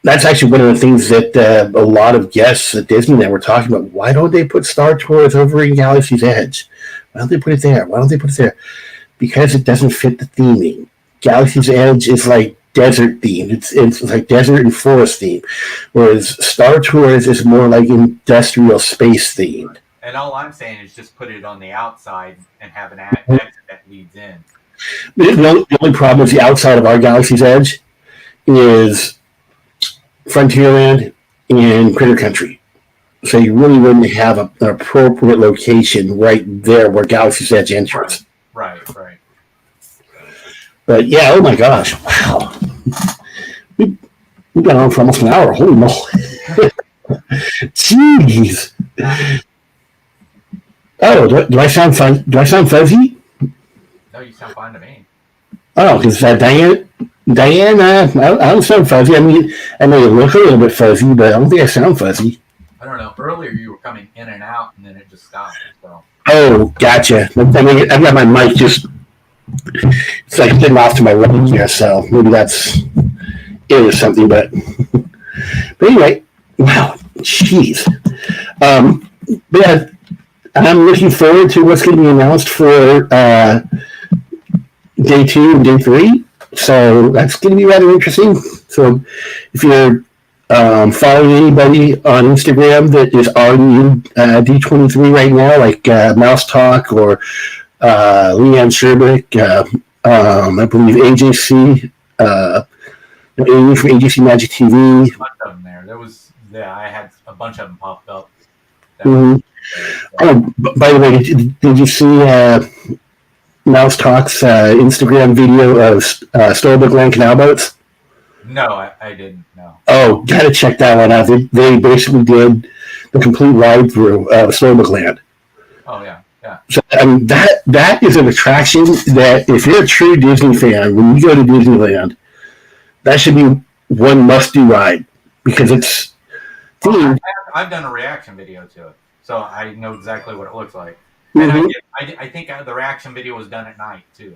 That's actually one of the things that a lot of guests at Disneyland were talking about. Why don't they put Star Tours over in Galaxy's Edge? Why don't they put it there? Why don't they put it there? Because it doesn't fit the theming. Galaxy's Edge is like desert themed. It's like desert and forest themed, whereas Star Tours is more like industrial space themed. And all I'm saying is just put it on the outside and have an exit that leads in. The only problem is the outside of our Galaxy's Edge is Frontierland and Critter Country. So you really wouldn't have an appropriate location right there where Galaxy's Edge enters. Right. But yeah, oh my gosh, wow. We've been on for almost an hour. Holy moly. Jeez. Oh, do I sound fun? Do I sound fuzzy? No, you sound fine to me. Oh, because Diane, I don't sound fuzzy. I mean, I know you look a little bit fuzzy, but I don't think I sound fuzzy. I don't know. Earlier you were coming in and out, and then it just stopped. So. Oh, gotcha. I mean, I've got my mic just, it's like getting off to my right here, so maybe that's it or something, but anyway, wow, jeez. But yeah, I'm looking forward to what's going to be announced for day 2 and day 3. So that's going to be rather interesting. So if you're following anybody on Instagram that is already in D23 right now, like Mouse Talk or Leanne Sherbick, I believe AJC, Amy from AJC Magic TV. A bunch of them there. I had a bunch of them popped up. Mm-hmm. Oh, by the way, did you see Mouse Talk's Instagram video of Storybook Land Canal Boats? No, I didn't. No. Oh, gotta check that one out. They basically did the complete ride through Storybook Land. Oh yeah. So I mean, that is an attraction that if you're a true Disney fan, when you go to Disneyland, that should be one must-do ride because it's themed. I've done a reaction video to it, so I know exactly what it looks like. Mm-hmm. And I think the reaction video was done at night too.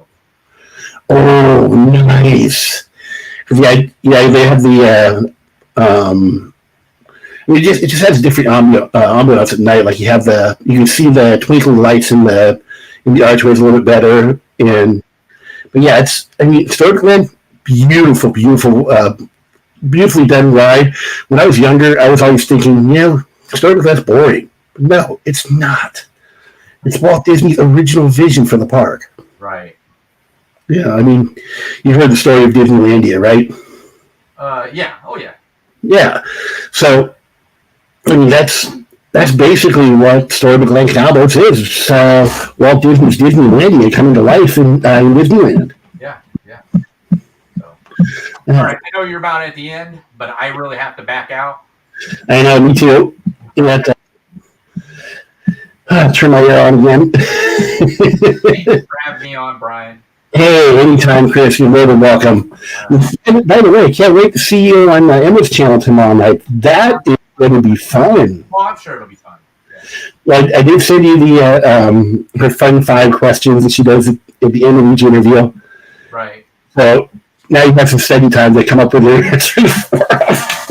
Oh, nice. Yeah, they have the. It just has different ambiance at night. Like you can see the twinkling lights in the archways a little bit better. But yeah, Storybook Land, beautiful, beautifully done ride. When I was younger, I was always thinking, Storybook Land's boring. But no, it's not. It's Walt Disney's original vision for the park. Right. Yeah, I mean, you heard the story of Disneylandia, right? Yeah. Oh yeah. Yeah. So, I mean, that's basically what Storybook Land Canal Boats is. It's Walt Disney's Disneylandia coming to life in Disneyland. Yeah. So, all right. I know you're about at the end, but I really have to back out. I know, me too. Turn my ear on again. Grab me on, Brian. Hey, anytime, Chris. You're more than welcome. By the way, I can't wait to see you on Emma's channel tomorrow night. That is going to be fun. Well, I'm sure it'll be fun. Yeah. Well, I did send you the her fun 5 questions that she does at the end of each interview. Right. So now you have some study time to come up with your answers for us.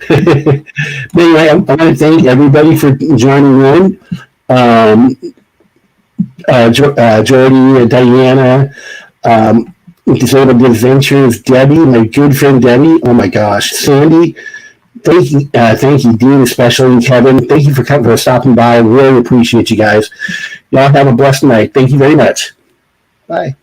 Anyway, I want to thank everybody for joining in. Jordy, Diana, Disabled Adventures, Debbie, my good friend Debbie. Oh my gosh, Sandy. Thank you, Dean, especially, and Kevin. Thank you for stopping by. I really appreciate you guys. Y'all have a blessed night. Thank you very much. Bye.